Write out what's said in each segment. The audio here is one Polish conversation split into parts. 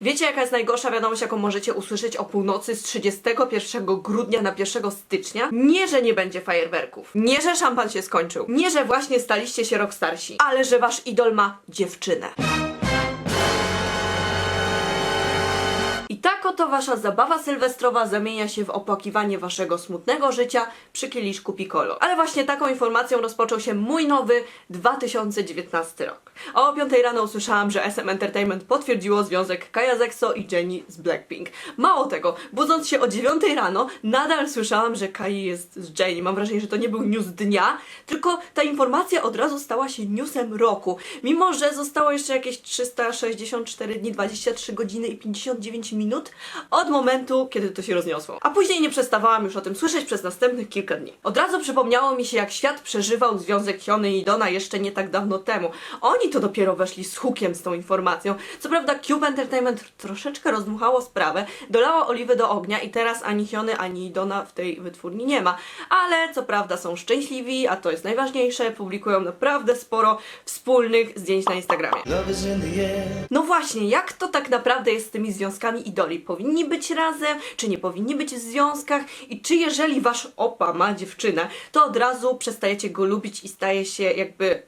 Wiecie, jaka jest najgorsza wiadomość, jaką możecie usłyszeć o północy z 31 grudnia na 1 stycznia? Nie, że nie będzie fajerwerków. Nie, że szampan się skończył. Nie, że właśnie staliście się rok starsi. Ale że wasz idol ma dziewczynę. I tak oto wasza zabawa sylwestrowa zamienia się w opłakiwanie waszego smutnego życia przy kieliszku Piccolo. Ale właśnie taką informacją rozpoczął się mój nowy 2019 rok. A o 5 rano usłyszałam, że SM Entertainment potwierdziło związek Kaja z EXO i Jennie z Blackpink. Mało tego, budząc się o 9 rano, nadal słyszałam, że Kai jest z Jennie. Mam wrażenie, że to nie był news dnia, tylko ta informacja od razu stała się newsem roku. Mimo że zostało jeszcze jakieś 364 dni, 23 godziny i 59 minut od momentu, kiedy to się rozniosło. A później nie przestawałam już o tym słyszeć przez następnych kilka dni. Od razu przypomniało mi się, jak świat przeżywał związek Hyuny i Dona jeszcze nie tak dawno temu. Oni to dopiero weszli z hukiem z tą informacją. Co prawda Cube Entertainment troszeczkę rozdmuchało sprawę, dolało oliwy do ognia i teraz ani Hyuny, ani Dona w tej wytwórni nie ma. Ale co prawda są szczęśliwi, a to jest najważniejsze, publikują naprawdę sporo wspólnych zdjęć na Instagramie. No właśnie, jak to tak naprawdę jest z tymi związkami idoli? Powinni być razem, czy nie powinni być w związkach? I czy jeżeli wasz opa ma dziewczynę, to od razu przestajecie go lubić i staje się jakby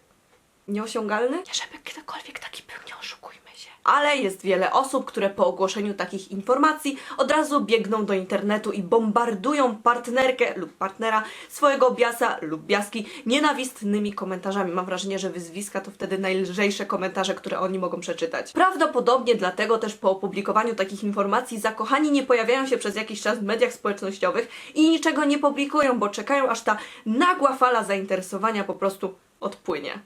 nieosiągalny? Nie żeby kiedykolwiek taki był, nie oszukujmy się. Ale jest wiele osób, które po ogłoszeniu takich informacji od razu biegną do internetu i bombardują partnerkę lub partnera swojego biasa lub biaski nienawistnymi komentarzami. Mam wrażenie, że wyzwiska to wtedy najlżejsze komentarze, które oni mogą przeczytać. Prawdopodobnie dlatego też po opublikowaniu takich informacji zakochani nie pojawiają się przez jakiś czas w mediach społecznościowych i niczego nie publikują, bo czekają, aż ta nagła fala zainteresowania po prostu odpłynie.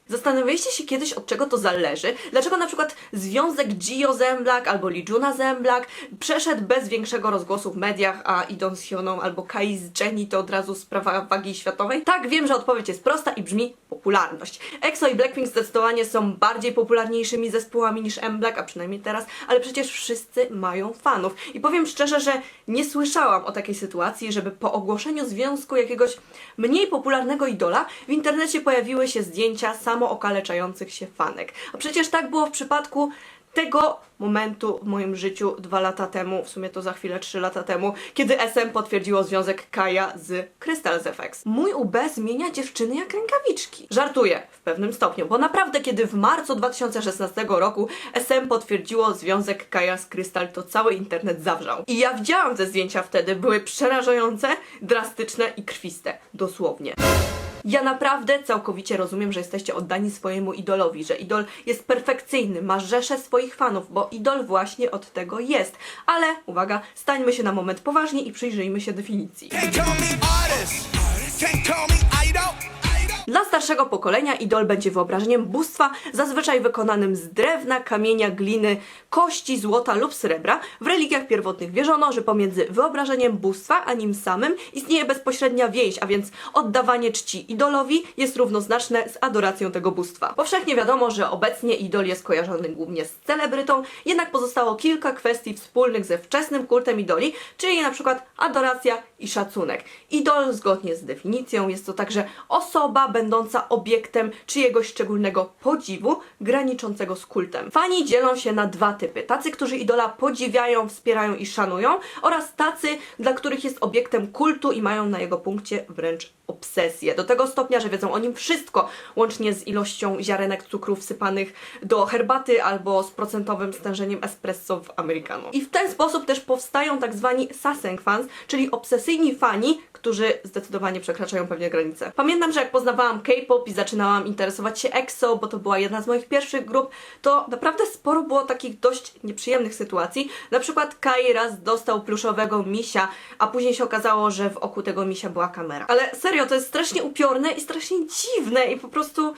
Zastanawialiście się kiedyś, od czego to zależy? Dlaczego na przykład związek Jihyo Zemblak albo Lee Juna Zemblak przeszedł bez większego rozgłosu w mediach, a idąc z Hyoną albo Kai z Jennie to od razu sprawa wagi światowej? Tak, wiem, że odpowiedź jest prosta i brzmi popularność. EXO i Blackpink zdecydowanie są bardziej popularniejszymi zespołami niż M-Black, a przynajmniej teraz, ale przecież wszyscy mają fanów. I powiem szczerze, że nie słyszałam o takiej sytuacji, żeby po ogłoszeniu związku jakiegoś mniej popularnego idola w internecie pojawiły się zdjęcia samookaleczających się fanek. A przecież tak było w przypadku tego momentu w moim życiu 2 lata temu, w sumie to za chwilę 3 lata temu, kiedy SM potwierdziło związek Kaja z Crystal FX. Mój UB zmienia dziewczyny jak rękawiczki. Żartuję w pewnym stopniu, bo naprawdę kiedy w marcu 2016 roku SM potwierdziło związek Kaja z Crystal, to cały internet zawrzał. I ja widziałam te zdjęcia wtedy, były przerażające, drastyczne i krwiste. Dosłownie. Ja naprawdę całkowicie rozumiem, że jesteście oddani swojemu idolowi, że idol jest perfekcyjny, ma rzeszę swoich fanów, bo idol właśnie od tego jest. Ale, uwaga, stańmy się na moment poważnie i przyjrzyjmy się definicji. Dla starszego pokolenia idol będzie wyobrażeniem bóstwa, zazwyczaj wykonanym z drewna, kamienia, gliny, kości, złota lub srebra. W religiach pierwotnych wierzono, że pomiędzy wyobrażeniem bóstwa a nim samym istnieje bezpośrednia więź, a więc oddawanie czci idolowi jest równoznaczne z adoracją tego bóstwa. Powszechnie wiadomo, że obecnie idol jest kojarzony głównie z celebrytą, jednak pozostało kilka kwestii wspólnych ze wczesnym kultem idoli, czyli na przykład adoracja i szacunek. Idol, zgodnie z definicją, jest to także osoba będąca obiektem czyjegoś szczególnego podziwu, graniczącego z kultem. Fani dzielą się na 2 typy. Tacy, którzy idola podziwiają, wspierają i szanują, oraz tacy, dla których jest obiektem kultu i mają na jego punkcie wręcz obsesję. Do tego stopnia, że wiedzą o nim wszystko, łącznie z ilością ziarenek cukru wsypanych do herbaty albo z procentowym stężeniem espresso w americano. I w ten sposób też powstają tak zwani sasaeng fans, czyli obsesyjni fani, którzy zdecydowanie przekraczają pewne granice. Pamiętam, że jak poznawałam K-pop i zaczynałam interesować się EXO, bo to była jedna z moich pierwszych grup, to naprawdę sporo było takich dość nieprzyjemnych sytuacji. Na przykład Kai raz dostał pluszowego misia, a później się okazało, że w oku tego misia była kamera. Ale serio, to jest strasznie upiorne i strasznie dziwne i po prostu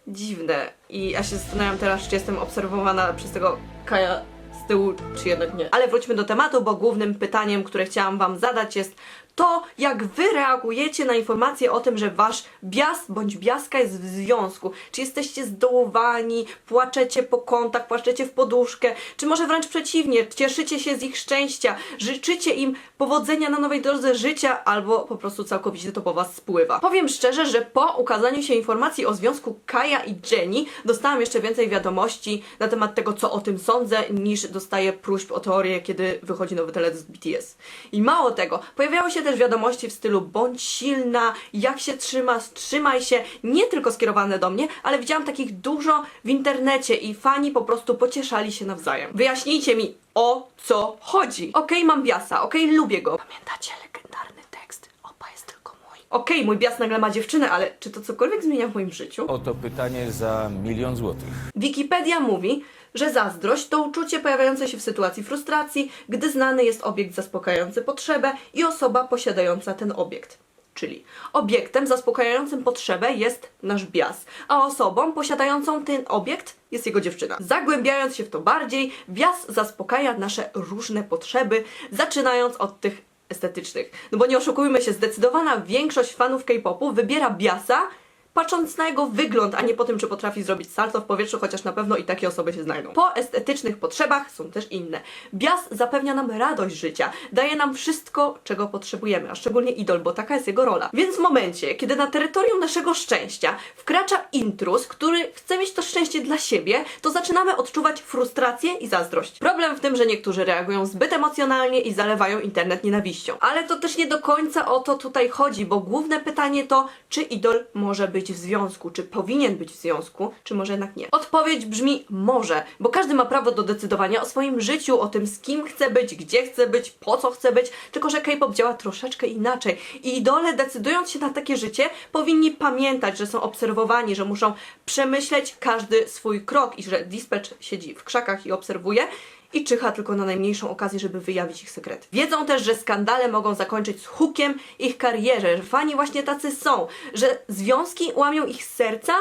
dziwne. I ja się zastanawiam teraz, czy jestem obserwowana przez tego Kaja z tyłu, czy jednak nie. Ale wróćmy do tematu, bo głównym pytaniem, które chciałam wam zadać jest to, jak wy reagujecie na informację o tym, że wasz bias bądź biaska jest w związku. Czy jesteście zdołowani, płaczecie po kątach, płaczecie w poduszkę, czy może wręcz przeciwnie, cieszycie się z ich szczęścia, życzycie im powodzenia na nowej drodze życia, albo po prostu całkowicie to po was spływa. Powiem szczerze, że po ukazaniu się informacji o związku Kaja i Jennie dostałam jeszcze więcej wiadomości na temat tego, co o tym sądzę, niż dostaję próśb o teorię, kiedy wychodzi nowy teledysk BTS. I mało tego, pojawiały się też wiadomości w stylu bądź silna, jak się trzymasz, trzymaj się, nie tylko skierowane do mnie, ale widziałam takich dużo w internecie i fani po prostu pocieszali się nawzajem. Wyjaśnijcie mi, o co chodzi. Okej, mam biasa, okej, lubię go. Pamiętacie legendarny tekst? Opa jest tylko mój. Okej, mój bias nagle ma dziewczynę, ale czy to cokolwiek zmienia w moim życiu? Oto pytanie za 1 000 000 złotych. Wikipedia mówi, że zazdrość to uczucie pojawiające się w sytuacji frustracji, gdy znany jest obiekt zaspokajający potrzebę i osoba posiadająca ten obiekt. Czyli obiektem zaspokajającym potrzebę jest nasz bias, a osobą posiadającą ten obiekt jest jego dziewczyna. Zagłębiając się w to bardziej, bias zaspokaja nasze różne potrzeby, zaczynając od tych estetycznych. No bo nie oszukujmy się, zdecydowana większość fanów K-popu wybiera biasa, patrząc na jego wygląd, a nie po tym, czy potrafi zrobić salto w powietrzu, chociaż na pewno i takie osoby się znajdą. Po estetycznych potrzebach są też inne. Bias zapewnia nam radość życia, daje nam wszystko, czego potrzebujemy, a szczególnie idol, bo taka jest jego rola. Więc w momencie, kiedy na terytorium naszego szczęścia wkracza intruz, który chce mieć to szczęście dla siebie, to zaczynamy odczuwać frustrację i zazdrość. Problem w tym, że niektórzy reagują zbyt emocjonalnie i zalewają internet nienawiścią. Ale to też nie do końca o to tutaj chodzi, bo główne pytanie to, czy idol może być w związku, czy powinien być w związku, czy może jednak nie. Odpowiedź brzmi może, bo każdy ma prawo do decydowania o swoim życiu, o tym, z kim chce być, gdzie chce być, po co chce być, tylko że K-pop działa troszeczkę inaczej i idole, decydując się na takie życie, powinni pamiętać, że są obserwowani, że muszą przemyśleć każdy swój krok i że Dispatch siedzi w krzakach i obserwuje i czyha tylko na najmniejszą okazję, żeby wyjawić ich sekrety. Wiedzą też, że skandale mogą zakończyć z hukiem ich karierze, że fani właśnie tacy są, że związki łamią ich serca,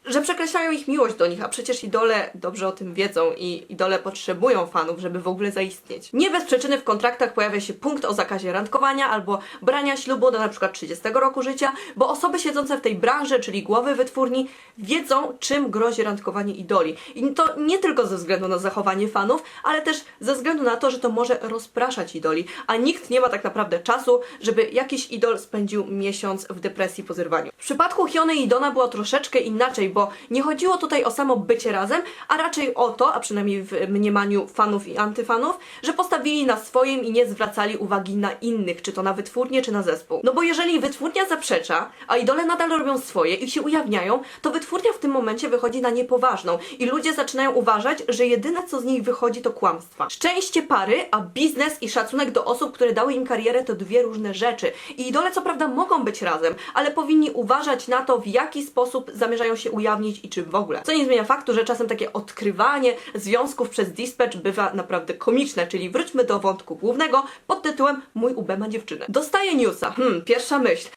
że przekreślają ich miłość do nich, a przecież idole dobrze o tym wiedzą i idole potrzebują fanów, żeby w ogóle zaistnieć. Nie bez przyczyny w kontraktach pojawia się punkt o zakazie randkowania albo brania ślubu do np. 30 roku życia, bo osoby siedzące w tej branży, czyli głowy wytwórni, wiedzą, czym grozi randkowanie idoli. I to nie tylko ze względu na zachowanie fanów, ale też ze względu na to, że to może rozpraszać idoli, a nikt nie ma tak naprawdę czasu, żeby jakiś idol spędził miesiąc w depresji po zerwaniu. W przypadku Hyuny i Dona było troszeczkę inaczej, bo nie chodziło tutaj o samo bycie razem, a raczej o to, a przynajmniej w mniemaniu fanów i antyfanów, że postawili na swoim i nie zwracali uwagi na innych, czy to na wytwórnię, czy na zespół. No bo jeżeli wytwórnia zaprzecza, a idole nadal robią swoje i się ujawniają, to wytwórnia w tym momencie wychodzi na niepoważną i ludzie zaczynają uważać, że jedyne co z nich wychodzi to kłamstwa. Szczęście pary, a biznes i szacunek do osób, które dały im karierę, to dwie różne rzeczy. I idole co prawda mogą być razem, ale powinni uważać na to, w jaki sposób zamierzają się ujawnić i czy w ogóle. Co nie zmienia faktu, że czasem takie odkrywanie związków przez Dispatch bywa naprawdę komiczne, czyli wróćmy do wątku głównego pod tytułem Mój UB ma dziewczynę. Dostaję newsa. Pierwsza myśl.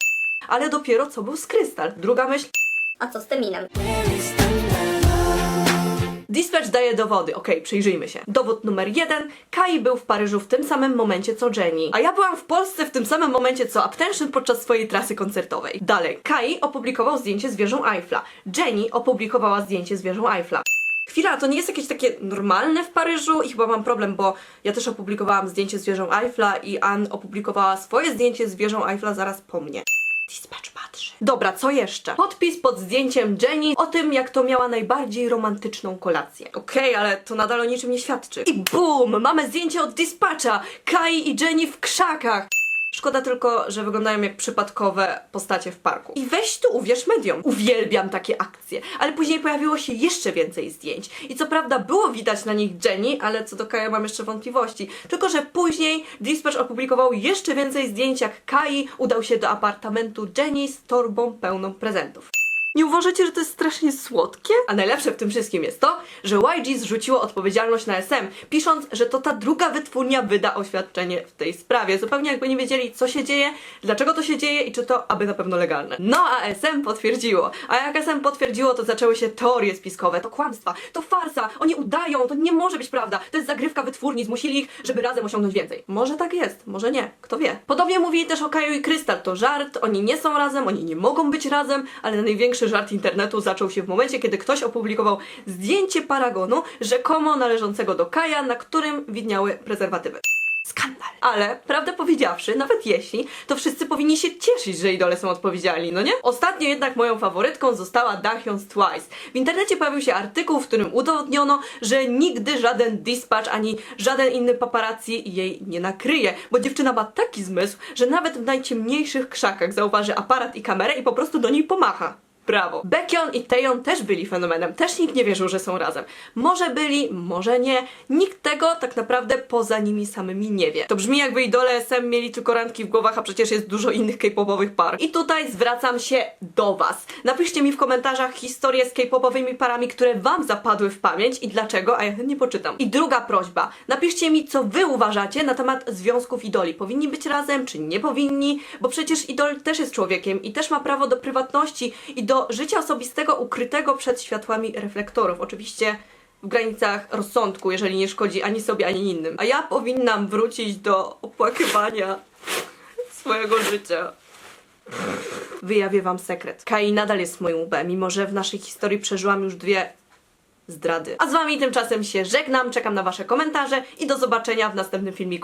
Ale dopiero co był z Krystal. Druga myśl. A co z Teminem? Dispatch daje dowody. Okej, przyjrzyjmy się. Dowód numer 1. Kai był w Paryżu w tym samym momencie co Jennie. A ja byłam w Polsce w tym samym momencie co Attention podczas swojej trasy koncertowej. Dalej. Kai opublikował zdjęcie z wieżą Eiffla. Jennie opublikowała zdjęcie z wieżą Eiffla. Chwila, to nie jest jakieś takie normalne w Paryżu i chyba mam problem, bo ja też opublikowałam zdjęcie z wieżą Eiffla i Anne opublikowała swoje zdjęcie z wieżą Eiffla zaraz po mnie. Dispatch patrzy. Dobra, co jeszcze? Podpis pod zdjęciem Jennie o tym, jak to miała najbardziej romantyczną kolację. Okej, ale to nadal o niczym nie świadczy. I BUM! Mamy zdjęcie od Dispatcha! Kai i Jennie w krzakach! Szkoda tylko, że wyglądają jak przypadkowe postacie w parku. I weź tu uwierz mediom. Uwielbiam takie akcje. Ale później pojawiło się jeszcze więcej zdjęć. I co prawda było widać na nich Jennie, ale co do Kaja mam jeszcze wątpliwości. Tylko że później Dispatch opublikował jeszcze więcej zdjęć, jak Kai udał się do apartamentu Jennie z torbą pełną prezentów. Nie uważacie, że to jest strasznie słodkie? A najlepsze w tym wszystkim jest to, że YG zrzuciło odpowiedzialność na SM, pisząc, że to ta druga wytwórnia wyda oświadczenie w tej sprawie. Zupełnie jakby nie wiedzieli, co się dzieje, dlaczego to się dzieje i czy to aby na pewno legalne. No a SM potwierdziło. A jak SM potwierdziło, to zaczęły się teorie spiskowe. To kłamstwa, to farsa, oni udają, to nie może być prawda. To jest zagrywka wytwórni, zmusili ich, żeby razem osiągnąć więcej. Może tak jest, może nie, kto wie. Podobnie mówili też o Kaju i Krystal. To żart, oni nie są razem, oni nie mogą być razem, ale największy żart internetu zaczął się w momencie, kiedy ktoś opublikował zdjęcie paragonu rzekomo należącego do Kaja, na którym widniały prezerwatywy. Skandal. Ale, prawdę powiedziawszy, nawet jeśli, to wszyscy powinni się cieszyć, że idole są odpowiedzialni, no nie? Ostatnio jednak moją faworytką została Dahyun z Twice. W internecie pojawił się artykuł, w którym udowodniono, że nigdy żaden dispatch ani żaden inny paparazzi jej nie nakryje, bo dziewczyna ma taki zmysł, że nawet w najciemniejszych krzakach zauważy aparat i kamerę i po prostu do niej pomacha. Brawo. Baekhyun i Taeyeon też byli fenomenem, też nikt nie wierzył, że są razem. Może byli, może nie. Nikt tego tak naprawdę poza nimi samymi nie wie. To brzmi jakby idole SM mieli tylko randki w głowach, a przecież jest dużo innych k-popowych par. I tutaj zwracam się do was. Napiszcie mi w komentarzach historie z k-popowymi parami, które wam zapadły w pamięć i dlaczego, a ja chętnie poczytam. I druga prośba. Napiszcie mi, co wy uważacie na temat związków idoli. Powinni być razem, czy nie powinni? Bo przecież idol też jest człowiekiem i też ma prawo do prywatności i do życia osobistego ukrytego przed światłami reflektorów. Oczywiście w granicach rozsądku, jeżeli nie szkodzi ani sobie, ani innym. A ja powinnam wrócić do opłakiwania swojego życia. Wyjawię wam sekret. Kai nadal jest moim UB, mimo że w naszej historii przeżyłam już 2 zdrady. A z wami tymczasem się żegnam, czekam na wasze komentarze i do zobaczenia w następnym filmiku.